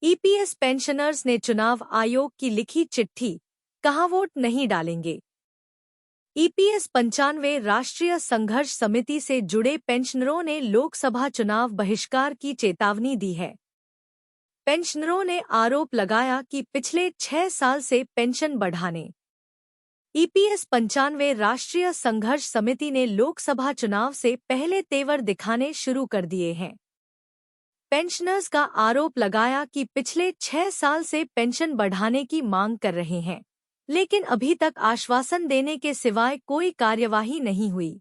EPS pensioners ने चुनाव आयोग की लिखी चिट्ठी, कहा वोट नहीं डालेंगे। ईपीएस 95 राष्ट्रीय संघर्ष समिति से जुड़े पेंशनरों ने लोकसभा चुनाव बहिष्कार की चेतावनी दी है। पेंशनरों ने आरोप लगाया कि पिछले 6 साल से पेंशन बढ़ाने ईपीएस 95 राष्ट्रीय संघर्ष समिति ने लोकसभा चुनाव से पहले तेवर दिखाने शुरू कर दिए हैं। पेंशनर्स का आरोप लगाया कि पिछले 6 साल से पेंशन बढ़ाने की मांग कर रहे हैं, लेकिन अभी तक आश्वासन देने के सिवाय कोई कार्यवाही नहीं हुई।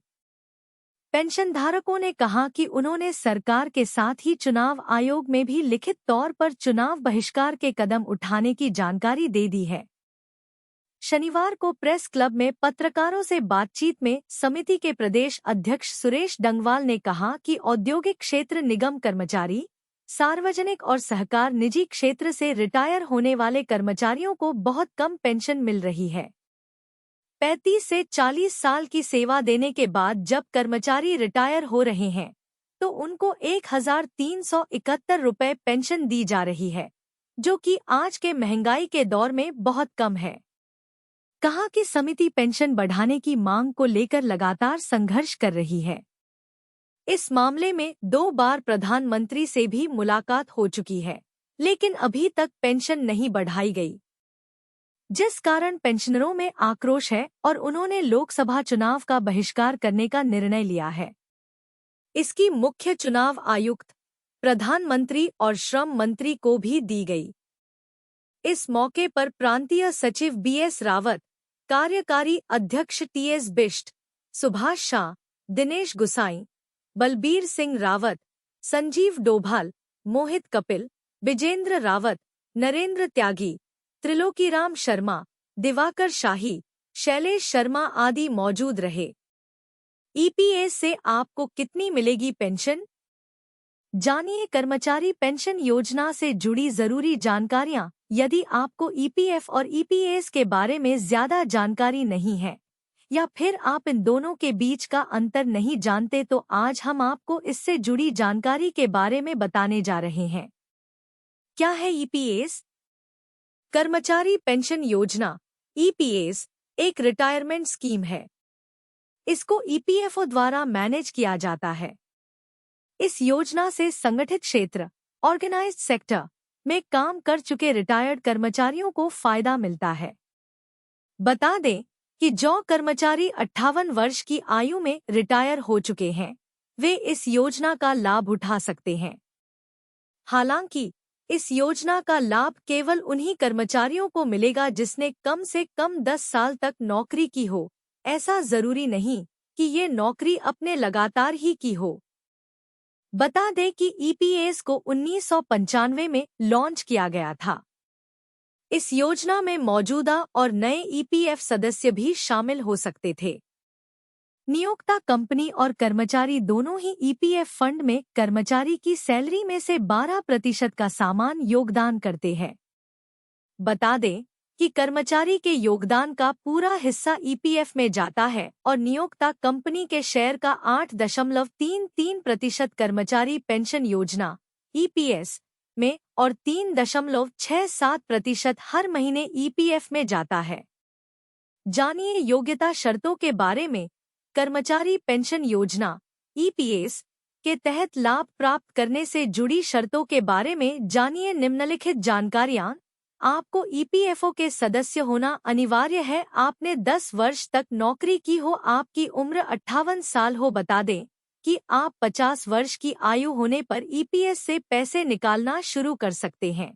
पेंशनधारकों ने कहा कि उन्होंने सरकार के साथ ही चुनाव आयोग में भी लिखित तौर पर चुनाव बहिष्कार के कदम उठाने की जानकारी दे दी है। शनिवार को प्रेस क्लब में पत्रकारों से बातचीत में समिति के प्रदेश अध्यक्ष सुरेश डंगवाल ने कहा कि औद्योगिक क्षेत्र निगम कर्मचारी, सार्वजनिक और सहकार निजी क्षेत्र से रिटायर होने वाले कर्मचारियों को बहुत कम पेंशन मिल रही है। 35 से 40 साल की सेवा देने के बाद जब कर्मचारी रिटायर हो रहे हैं तो उनको 1,371 रुपये पेंशन दी जा रही है, जो कि आज के महंगाई के दौर में बहुत कम है। कहा कि समिति पेंशन बढ़ाने की मांग को लेकर लगातार संघर्ष कर रही है। इस मामले में 2 बार प्रधानमंत्री से भी मुलाकात हो चुकी है, लेकिन अभी तक पेंशन नहीं बढ़ाई गई, जिस कारण पेंशनरों में आक्रोश है और उन्होंने लोकसभा चुनाव का बहिष्कार करने का निर्णय लिया है। इसकी मुख्य चुनाव आयुक्त, प्रधानमंत्री और श्रम मंत्री को भी दी गई। इस मौके पर प्रांतीय सचिव बीएस रावत, कार्यकारी अध्यक्ष टीएस बिष्ट, सुभाष शाह, दिनेश गुसाई, बलबीर सिंह रावत, संजीव डोभाल, मोहित कपिल, विजेंद्र रावत, नरेंद्र त्यागी, त्रिलोकीराम शर्मा, दिवाकर शाही, शैलेश शर्मा आदि मौजूद रहे। ईपीएस से आपको कितनी मिलेगी पेंशन? जानिए कर्मचारी पेंशन योजना से जुड़ी जरूरी जानकारियां। यदि आपको ईपीएफ और ईपीएस के बारे में ज्यादा जानकारी नहीं है या फिर आप इन दोनों के बीच का अंतर नहीं जानते तो आज हम आपको इससे जुड़ी जानकारी के बारे में बताने जा रहे हैं। क्या है ईपीएस? कर्मचारी पेंशन योजना ईपीएस एक रिटायरमेंट स्कीम है। इसको ईपीएफओ द्वारा मैनेज किया जाता है। इस योजना से संगठित क्षेत्र ऑर्गेनाइज्ड सेक्टर में काम कर चुके रिटायर्ड कर्मचारियों को फायदा मिलता है। बता दें कि जो कर्मचारी 58 वर्ष की आयु में रिटायर हो चुके हैं वे इस योजना का लाभ उठा सकते हैं। हालांकि इस योजना का लाभ केवल उन्हीं कर्मचारियों को मिलेगा जिसने कम से कम 10 साल तक नौकरी की हो। ऐसा जरूरी नहीं कि ये नौकरी अपने लगातार ही की हो। बता दें कि ईपीएस को 1995 में लॉन्च किया गया था। इस योजना में मौजूदा और नए ईपीएफ सदस्य भी शामिल हो सकते थे। नियोक्ता कंपनी और कर्मचारी दोनों ही ईपीएफ फंड में कर्मचारी की सैलरी में से 12% का सामान योगदान करते हैं। बता दें कि कर्मचारी के योगदान का पूरा हिस्सा ईपीएफ में जाता है और नियोक्ता कंपनी के शेयर का 8.33% कर्मचारी पेंशन योजना ईपीएस में और 3.67% हर महीने ईपीएफ में जाता है। जानिए योग्यता शर्तों के बारे में। कर्मचारी पेंशन योजना ईपीएस के तहत लाभ प्राप्त करने से जुड़ी शर्तों के बारे में जानिए निम्नलिखित जानकारियां। आपको ईपीएफओ के सदस्य होना अनिवार्य है। आपने 10 वर्ष तक नौकरी की हो, आपकी उम्र 58 साल हो। बता दें कि आप 50 वर्ष की आयु होने पर ईपीएस से पैसे निकालना शुरू कर सकते हैं।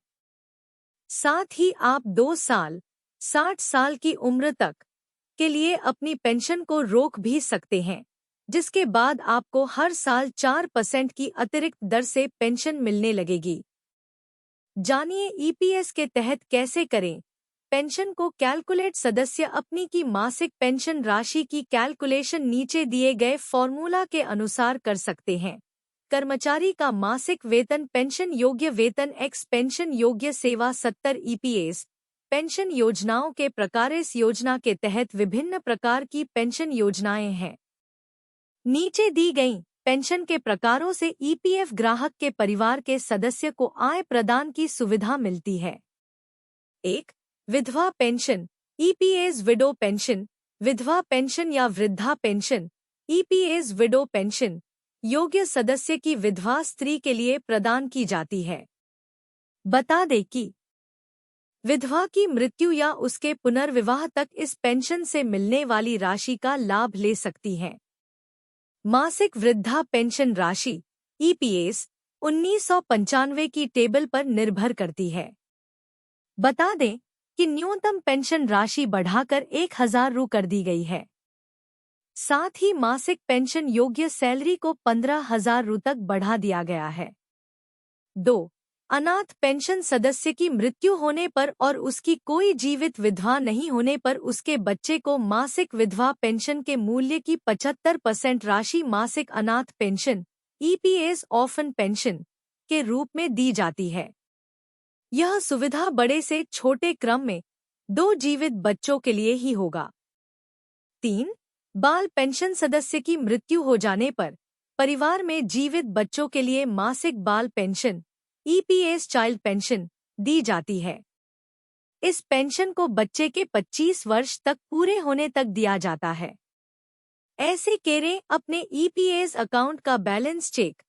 साथ ही आप 2 साल 60 साल की उम्र तक के लिए अपनी पेंशन को रोक भी सकते हैं, जिसके बाद आपको हर साल 4% की अतिरिक्त दर से पेंशन मिलने लगेगी। जानिए ईपीएस के तहत कैसे करें पेंशन को कैलकुलेट। सदस्य अपनी की मासिक पेंशन राशि की कैलकुलेशन नीचे दिए गए फॉर्मूला के अनुसार कर सकते हैं। कर्मचारी का मासिक वेतन पेंशन योग्य वेतन x पेंशन योग्य सेवा 70 ईपीएस पेंशन योजनाओं के प्रकार। इस योजना के तहत विभिन्न प्रकार की पेंशन योजनाएं हैं। नीचे दी गई पेंशन के प्रकारों से ईपीएफ ग्राहक के परिवार के सदस्य को आय प्रदान की सुविधा मिलती है। 1. विधवा पेंशन, ईपीएस विडो पेंशन, विधवा पेंशन या वृद्धा पेंशन, ईपीएस विडो पेंशन, योग्य सदस्य की विधवा स्त्री के लिए प्रदान की जाती है। बता दें कि विधवा की मृत्यु या उसके पुनर्विवाह तक इस पेंशन से मिलने वाली राशि का लाभ ले सकती हैं। मासिक वृद्धा पेंशन राशि ईपीएस 1995 की टेबल पर निर्भर करती है। बता दें कि न्यूनतम पेंशन राशि बढ़ाकर 1000 रु कर दी गई है। साथ ही मासिक पेंशन योग्य सैलरी को 15,000 रु तक बढ़ा दिया गया है। 2. अनाथ पेंशन, सदस्य की मृत्यु होने पर और उसकी कोई जीवित विधवा नहीं होने पर उसके बच्चे को मासिक विधवा पेंशन के मूल्य की 75% राशि मासिक अनाथ पेंशन ईपीएस ऑर्फन पेंशन के रूप में दी जाती है। यह सुविधा बड़े से छोटे क्रम में 2 जीवित बच्चों के लिए ही होगा। 3. बाल पेंशन, सदस्य की मृत्यु हो जाने पर परिवार में जीवित बच्चों के लिए मासिक बाल पेंशन ईपीएस चाइल्ड पेंशन दी जाती है। इस पेंशन को बच्चे के 25 वर्ष तक पूरे होने तक दिया जाता है। ऐसे करें अपने ईपीएस अकाउंट का बैलेंस चेक।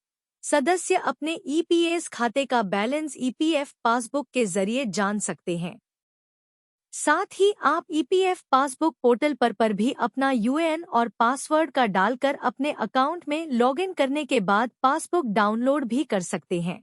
सदस्य अपने ईपीएस खाते का बैलेंस ईपीएफ पासबुक के जरिए जान सकते हैं। साथ ही आप ईपीएफ पासबुक पोर्टल पर भी अपना यूएएन और पासवर्ड का डालकर अपने अकाउंट में लॉगिन करने के बाद पासबुक डाउनलोड भी कर सकते हैं।